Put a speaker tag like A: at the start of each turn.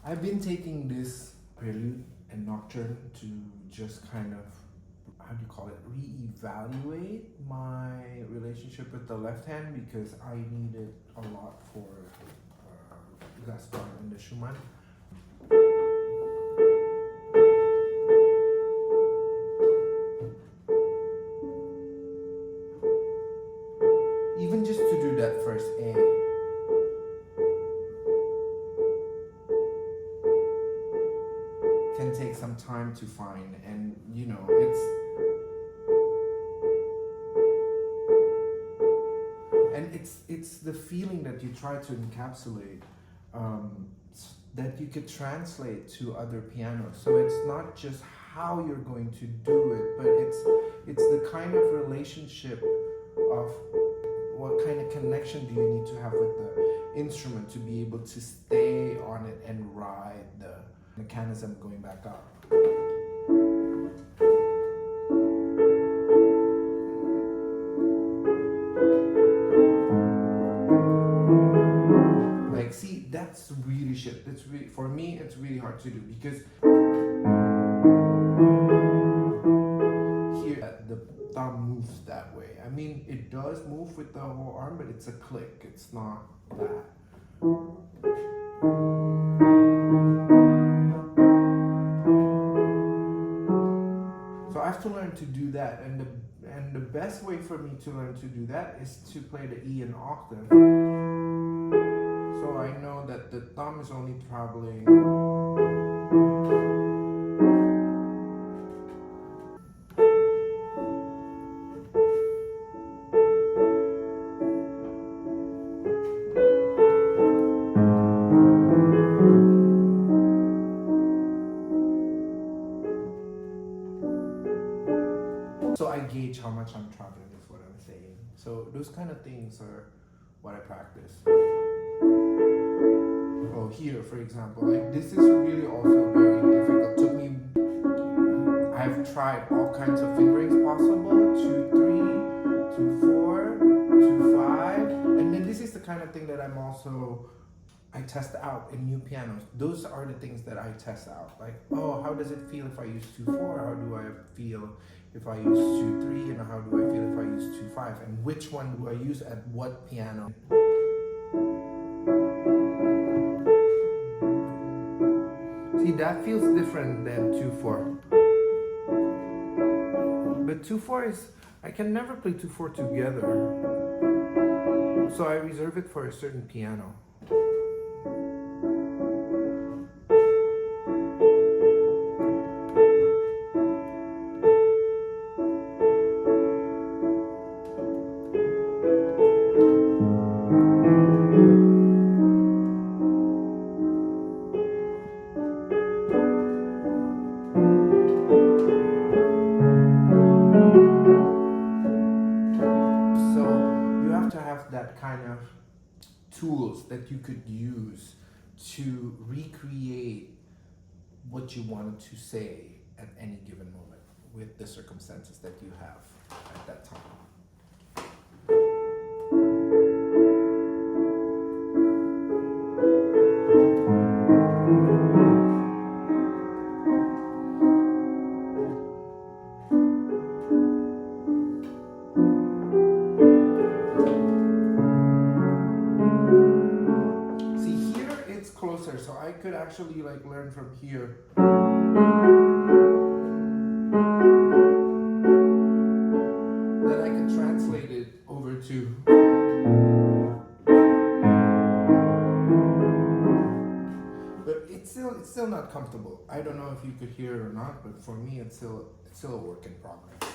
A: I've been taking this prelude and nocturne to just kind of, how do you call it, reevaluate my relationship with the left hand, because I need it a lot for Gaspard and Schumann. Even just to do that first A. Can take some time to find, and you know, it's the feeling that you try to encapsulate, that you could translate to other pianos. So it's not just how you're going to do it, but it's the kind of relationship of what kind of connection do you need to have with the instrument to be able to stay on it and ride the mechanism going back up. Like, see, that's really shit. That's really, for me, it's really hard to do, because here the thumb moves that way. I mean, it does move with the whole arm, but it's a click. It's not that. So I have to learn to do that, and the best way for me to learn to do that is to play the E in octave. So I know that the thumb is only traveling. So I gauge how much I'm traveling is what I'm saying. So those kind of things are what I practice. Oh, here, for example, like this is really also very difficult to me. I've tried all kinds of fingerings possible, 2-3, 2-4, 2-5, and then this is the kind of thing that I test out in new pianos. Those are the things that I test out. Like, oh, how does it feel if I use 2-4? How do I feel if I use 2-3? And how do I feel if I use 2-5? And which one do I use at what piano? See, that feels different than 2-4. But 2-4 is, I can never play 2-4 together. So I reserve it for a certain piano. That kind of tools that you could use to recreate what you wanted to say at any given moment with the circumstances that you have at that time. So I could actually like learn from here. Then I could translate it over to. But it's still not comfortable. I don't know if you could hear it or not, but for me it's still a work in progress.